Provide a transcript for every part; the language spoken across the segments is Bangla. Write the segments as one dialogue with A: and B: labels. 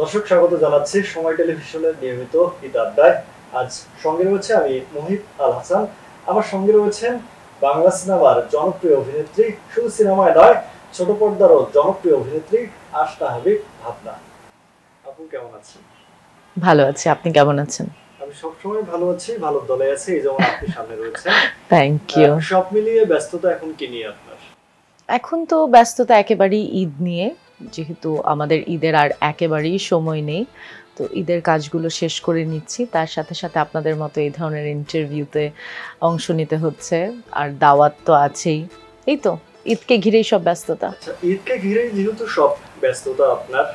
A: দর্শক স্বাগত জানাচ্ছি সময় টেলিভিশনের নিয়মিত ঈদ আড্ডায়। আজ সঙ্গে রয়েছে আমি মোহিত আল হাসান। আমার সঙ্গে রয়েছেন বাংলা সিনেমার জনপ্রিয় অভিনেত্রী, শুধু সিনেমায় নয় ছোট পর্দারও জনপ্রিয় অভিনেত্রী আশনা হাবিব ভাবনা। আপু কেমন আছেন?
B: ভালো আছি, আপনি কেমন আছেন?
A: আমি সবসময় ভালো আছি, ভালো দলে আছি, এই যেমন আপনি সামনে রয়েছেন।
B: Thank you.
A: সব মিলিয়ে ব্যস্ততা এখন কি নিয়ে আপনার?
B: এখন তো ব্যস্ততা একেবারেই ঈদ নিয়ে, যেহেতু আমাদের ঈদের আর একেবারেই সময় নেই, তো ঈদের কাজগুলো শেষ করে নিচ্ছি। তার সাথে সাথে আপনাদের মতো এই ধরনের ইন্টারভিউতে অংশ নিতে হচ্ছে, আর দাওয়াত তো আছেই। এই তো ঈদকে ঘিরেই সব ব্যস্ততা।
A: আচ্ছা, ঈদকে ঘিরেই যেহেতু সব ব্যস্ততা আপনার,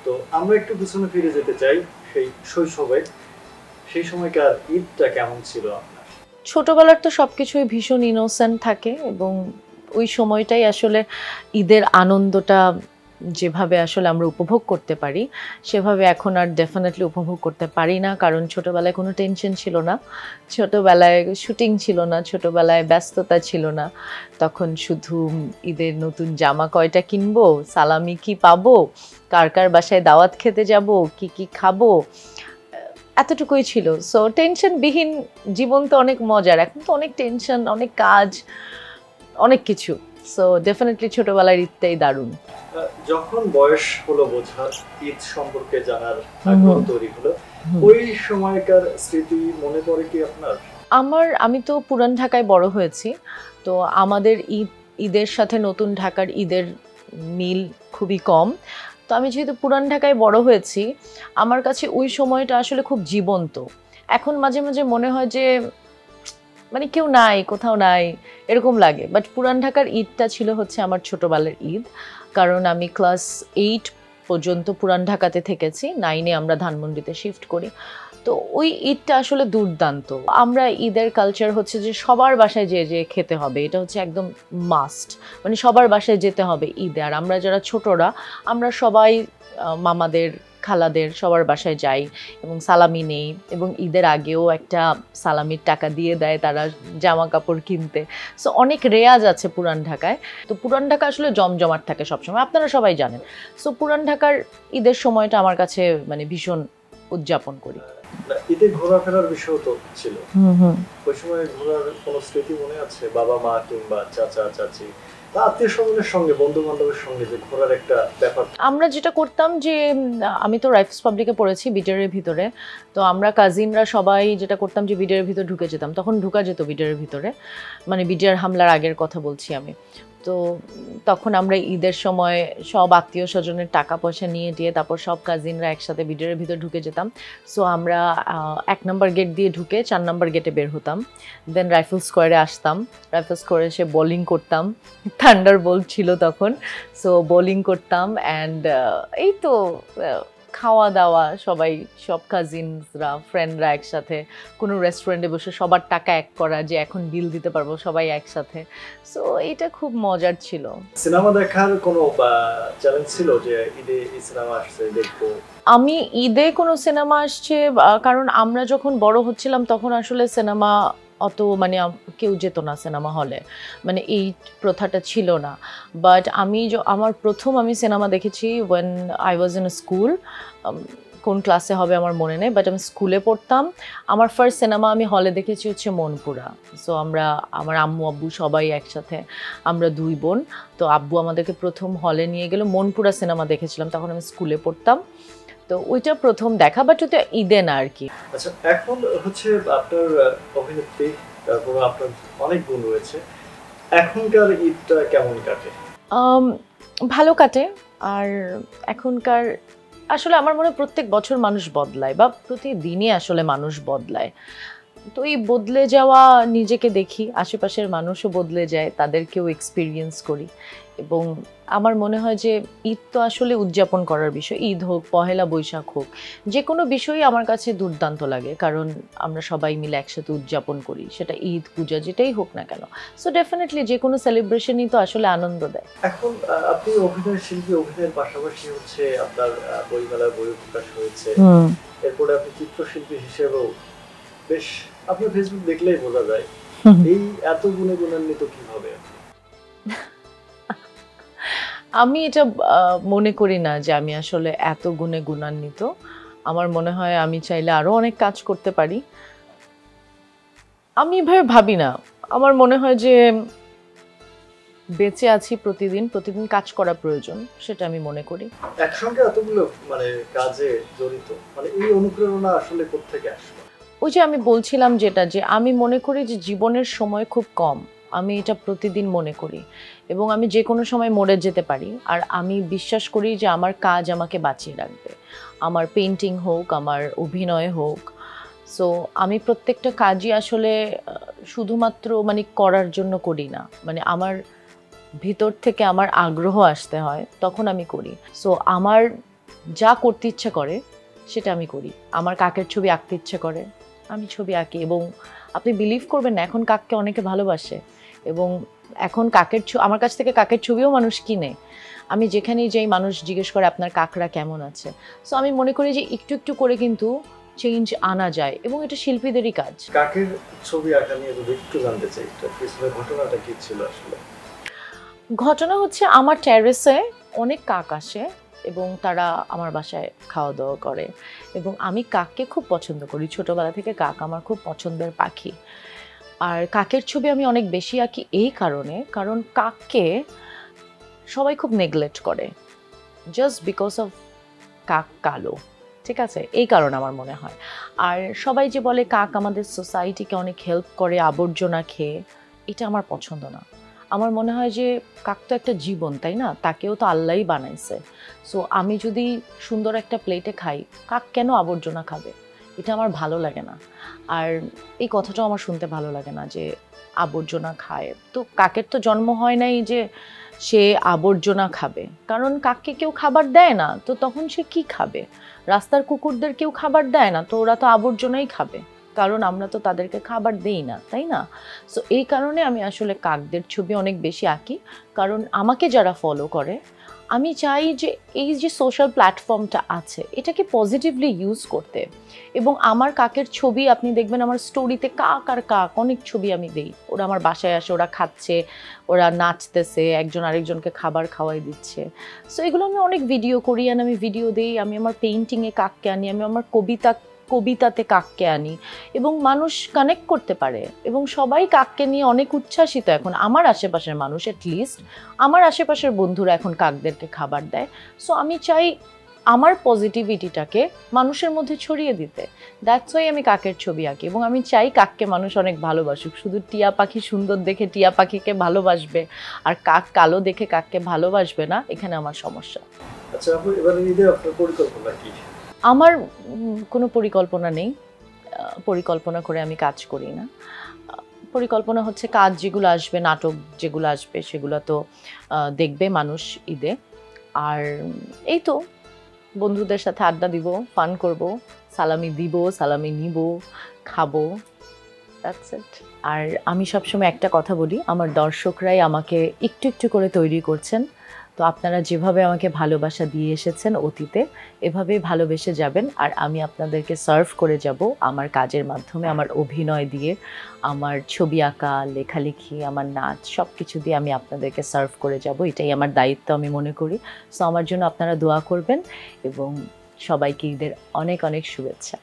A: তো আমরা একটু পিছনে ফিরে যেতে চাই সেই শৈশবে। সেই সময়কার ঈদটা কেমন ছিল আপনার?
B: ছোটবেলার তো সবকিছুই ভীষণ ইনোসেন্ট থাকে, এবং ওই সময়টাই আসলে ঈদের আনন্দটা যেভাবে আসলে আমরা উপভোগ করতে পারি সেভাবে এখন আর ডেফিনেটলি উপভোগ করতে পারি না, কারণ ছোটবেলায় কোনো টেনশন ছিল না, ছোটবেলায় শুটিং ছিল না, ছোটবেলায় ব্যস্ততা ছিল না। তখন শুধু ঈদের নতুন জামা কয়টা কিনবো, সালামি কি পাবো, কার কার বাসায় দাওয়াত খেতে যাব, কি খাবো, এতটুকুই ছিল। সো টেনশনবিহীন জীবন তো অনেক মজার। এখন তো অনেক টেনশন, অনেক কাজ, অনেক কিছু। সো ডেফিনেটলি ছোটবেলার ঈদটাই দারুণ।
A: যখন বয়স হলো বোঝার, ঈদ সম্পর্কে জানার আগ্রহ তৈরি হলো, ওই সময়কার স্মৃতি মনে পড়ে কি আপনার?
B: আমি তো পুরান ঢাকায় বড় হয়েছি, তো আমাদের ঈদের সাথে নতুন ঢাকার ঈদের মিল খুবই কম। তো আমি যেহেতু পুরান ঢাকায় বড় হয়েছি, আমার কাছে ওই সময়টা আসলে খুব জীবন্ত। এখন মাঝে মাঝে মনে হয় যে মানে কেউ নাই, কোথাও নাই, এরকম লাগে। বাট পুরান ঢাকার ঈদটা ছিল হচ্ছে আমার ছোটবেলার ঈদ, কারণ আমি ক্লাস 8 পর্যন্ত পুরান ঢাকাতে থেকেছি, 9-এ আমরা ধানমন্ডিতে শিফট করি। তো ওই ঈদটা আসলে দুর্দান্ত। আমরা ঈদের কালচার হচ্ছে যে সবার বাসায় যে খেতে হবে, এটা হচ্ছে একদম মাস্ট। মানে সবার বাসায় যেতে হবে ঈদে। আর আমরা যারা ছোটরা, আমরা সবাই মামাদের, খালাদের সবার বাসায় যাই এবং সালামি নেই, এবং ঈদের আগেও একটা সালামির টাকা দিয়ে দেয় তারা জামা কাপড় কিনতে। সো অনেক রেয়াজ আছে পুরান ঢাকায়। তো পুরান ঢাকা আসলে জমজমাট থাকে সবসময়, আপনারা সবাই জানেন। সো পুরান ঢাকার ঈদের সময়টা আমার কাছে মানে ভীষণ উদযাপন করি।
A: ঈদে ঘোরাফেরার বিষয় তো ছিল, ওই সময় ঘোরার কোনো স্মৃতি মনে আছে? বাবা মা কিংবা চাচা চাচি বা আত্মীয় স্বজনের সঙ্গে, বন্ধু বান্ধবের সঙ্গে যে ঘোরার একটা ব্যাপার?
B: আমরা যেটা করতাম যে আমি তো রাইফেলস পাবলিকে পড়েছি, বিডিআরের ভিতরে। তো আমরা কাজিনরা সবাই যেটা করতাম যে বিডিআরের ভিতরে ঢুকে যেতাম। তখন ঢুকা যেত বিডিআরের ভিতরে, মানে বিডিআর হামলার আগের কথা বলছি আমি। তো তখন আমরা ঈদের সময় সব আত্মীয় স্বজনের টাকা পয়সা নিয়ে দিয়ে তারপর সব কাজিনরা একসাথে বিডিআরের ভিতরে ঢুকে যেতাম। সো আমরা 1 নম্বর গেট দিয়ে ঢুকে 4 নম্বর গেটে বের হতাম, দেন রাইফেল স্কোয়ারে আসতাম। রাইফেল স্কোয়ারে এসে বোলিং করতাম, থান্ডার বোল্ট ছিল তখন। সো বোলিং করতাম অ্যান্ড এই তো খাওয়া দাওয়া, সবাই, সব কাজিনসরা, ফ্রেন্ডরা একসাথে কোনো রেস্টুরেন্টে বসে সবার টাকা এক করা, যে এখন বিল দিতে পারবো সবাই একসাথে। সো এইটা খুব মজার ছিল।
A: সিনেমা দেখার কোনো চ্যালেঞ্জ ছিল যে ঈদে এই সিনেমা আসছে দেখবো?
B: আমি ঈদে কোনো সিনেমা আসছে, কারণ আমরা যখন বড় হচ্ছিলাম তখন আসলে সিনেমা অত মানে কেউ যেত না সিনেমা হলে, মানে এই প্রথাটা ছিল না। বাট আমার প্রথম আমি সিনেমা দেখেছি when I was in school. কোন ক্লাসে হবে আমার মনে নেই, বাট আমি স্কুলে পড়তাম। আমার ফার্স্ট সিনেমা আমি হলে দেখেছি হচ্ছে মনপুরা। সো আমার আম্মু আব্বু সবাই একসাথে, আমরা 2 বোন। তো আব্বু আমাদেরকে প্রথম হলে নিয়ে গেল, মনপুরা সিনেমা দেখেছিলাম, তখন আমি স্কুলে পড়তাম। তো ওইটা প্রথম দেখা, বাট ওইটা ঈদে না আর কি।
A: আচ্ছা, এখন হচ্ছে আপনার অভিনেত্রী, তারপর আপনার অনেক গুণ রয়েছে, এখনকার ঈদটা কেমন কাটে?
B: ভালো কাটে। আর এখনকার আসলে আমার মনে হয় প্রত্যেক বছর মানুষ বদলায়, বা প্রতিদিনই আসলে মানুষ বদলায়। তো এই বদলে যাওয়া নিজেকে দেখি, আশেপাশের মানুষও বদলে যায়, তাদেরকেও এক্সপিরিয়েন্স করি। এবং আমার মনে হয় যে ঈদ তো আসলে উদযাপন করার বিষয়। ঈদ হোক, পহেলা বৈশাখ হোক, যে কোনো বিষয়ই আমার কাছে দুর্দান্ত লাগে, কারণ আমরা সবাই মিলে একসাথে উদযাপন করি, সেটা ঈদ, পূজা, যেটাই হোক না কেন। সো ডেফিনেটলি যে কোনো সেলিব্রেশনই তো আসলে আনন্দ দেয়।
A: এখন আপনি অভিনয় শিল্পী, অভিনয়ের পাশাপাশি হচ্ছে আপনার বইমেলায় বই প্রকাশ হয়েছে, এরপরে আপনি চিত্রশিল্পী হিসেবেও বেশ, আপনার ফেসবুক দেখলেই বোঝা যায় এই এত গুণে গুণান্বিত কিভাবে?
B: আমি এটা মনে করি না যে আমি আসলে এত গুণে গুণান্বিত। আমার মনে হয় আমি চাইলে আরো অনেক কাজ করতে পারি। আমি এভাবে ভাবি না। আমার মনে হয় যে বেঁচে আছি, প্রতিদিন প্রতিদিন কাজ করা প্রয়োজন, সেটা আমি মনে করি।
A: একসঙ্গে এতগুলো মানে কাজে জড়িত, মানে এই অনুপ্রেরণা আসলে কোত্থেকে আসলো?
B: ওই যে আমি বলছিলাম যেটা, যে আমি মনে করি যে জীবনের সময় খুব কম। আমি এটা প্রতিদিন মনে করি এবং আমি যে কোনো সময় মরে যেতে পারি। আর আমি বিশ্বাস করি যে আমার কাজ আমাকে বাঁচিয়ে রাখবে। আমার পেইন্টিং হোক, আমার অভিনয় হোক। সো আমি প্রত্যেকটা কাজই আসলে শুধুমাত্র মানে করার জন্য করি না, মানে আমার ভিতর থেকে আমার আগ্রহ আসতে হয়, তখন আমি করি। সো আমার যা করতে ইচ্ছা করে সেটা আমি করি। আমার কাকের ছবি আঁকতে ইচ্ছে করে, আমি ছবি আঁকি। এবং আপনি বিলিভ করবেন না, এখন কাককে অনেকে ভালোবাসে এবং এখন আমার কাছ থেকে কাকের ছবিও মানুষ কিনে। আমি যেখানেই যাই মানুষ জিজ্ঞেস করে আপনার কাকরা কেমন আছে। সো আমি মনে করি যে একটু একটু করে কিন্তু চেঞ্জ আনা যায় এবং এটা শিল্পীদেরই কাজ।
A: কাকের ছবি আঁকা নিয়ে যদি একটু জানতে চাই, পিছনের ঘটনাটা কি ছিল আসলে?
B: ঘটনা হচ্ছে, আমার টেরেসে অনেক কাক আসে এবং তারা আমার বাসায় খাওয়া দাওয়া করে এবং আমি কাককে খুব পছন্দ করি। ছোটবেলা থেকে কাক আমার খুব পছন্দের পাখি। আর কাকের ছবি আমি অনেক বেশি আঁকি এই কারণে, কারণ কাককে সবাই খুব নেগলেক্ট করে জাস্ট বিকজ অফ কাক কালো। ঠিক আছে, এই কারণে আমার মনে হয়। আর সবাই যে বলে কাক আমাদের সোসাইটিকে অনেক হেল্প করে আবর্জনা খেয়ে, এটা আমার পছন্দ না। আমার মনে হয় যে কাক তো একটা জীবন, তাই না? তাকেও তো আল্লাহই বানাইছে। সো আমি যদি সুন্দর একটা প্লেটে খাই, কাক কেন আবর্জনা খাবে? এটা আমার ভালো লাগে না। আর এই কথাটাও আমার শুনতে ভালো লাগে না যে আবর্জনা খায়। তো কাকের তো জন্ম হয় নাই যে সে আবর্জনা খাবে, কারণ কাককে কেউ খাবার দেয় না, তো তখন সে কি খাবে? রাস্তার কুকুরদের কেউ খাবার দেয় না, তো ওরা তো আবর্জনাই খাবে, কারণ আমরা তো তাদেরকে খাবার দেই না, তাই না? সো এই কারণে আমি আসলে কাকদের ছবি অনেক বেশি আঁকি। কারণ আমাকে যারা ফলো করে, আমি চাই যে এই যে সোশ্যাল প্ল্যাটফর্মটা আছে এটাকে পজিটিভলি ইউজ করতে। এবং আমার কাকের ছবি আপনি দেখবেন আমার স্টোরিতে, কাক আর কাক অনেক ছবি আমি দিই। ওরা আমার বাসায় আসে, ওরা খাচ্ছে, ওরা নাচতেছে, একজন আরেকজনকে খাবার খাওয়াই দিচ্ছে। সো এগুলো আমি অনেক ভিডিও করি, আর আমি ভিডিও দিই। আমি আমার পেইন্টিংয়ে কাককে আনি, আমি আমার কবিতাতে কাককে আনি এবং মানুষ কানেক্ট করতে পারে এবং সবাই কাককে নিয়ে অনেক উচ্ছ্বাসিত। এখন আমার আশেপাশের মানুষ, অ্যাটলিস্ট আমার আশেপাশের বন্ধুরা এখন কাকদেরকে খাবার দেয়। সো আমি চাই আমার পজিটিভিটিটাকে মানুষের মধ্যে ছড়িয়ে দিতে। দ্যাটস ওয়াই আমি কাকের ছবি আঁকি এবং আমি চাই কাককে মানুষ অনেক ভালোবাসুক। শুধু টিয়া পাখি সুন্দর দেখে টিয়া পাখিকে ভালোবাসবে আর কাক কালো দেখে কাককে ভালোবাসবে না, এখানে আমার সমস্যা।
A: আচ্ছা আপু, এবারে ঈদে আপনার পরিকল্পনা কি?
B: আমার কোনো পরিকল্পনা নেই। পরিকল্পনা করে আমি কাজ করি না। পরিকল্পনা হচ্ছে কাজ যেগুলো আসবে, নাটক যেগুলো আসবে সেগুলো তো দেখবে মানুষ ঈদে। আর এই তো বন্ধুদের সাথে আড্ডা দিব, ফান করব, সালামি দিব, সালামি নিব, খাবো, দ্যাটস ইট। আর আমি সবসময় একটা কথা বলি, আমার দর্শকরাই আমাকে একটু একটু করে তৈরি করছেন। তো আপনারা যেভাবে আমাকে ভালোবাসা দিয়ে এসেছেন অতীতে, এভাবেই ভালোবেসে যাবেন। আর আমি আপনাদেরকে সার্ভ করে যাব আমার কাজের মাধ্যমে, আমার অভিনয় দিয়ে, আমার ছবি আঁকা, লেখালেখি, আমার নাচ, সব কিছু দিয়ে আমি আপনাদেরকে সার্ভ করে যাব। এটাই আমার দায়িত্ব আমি মনে করি। সো আমার জন্য আপনারা দোয়া করবেন এবং সবাইকে ঈদের অনেক অনেক শুভেচ্ছা।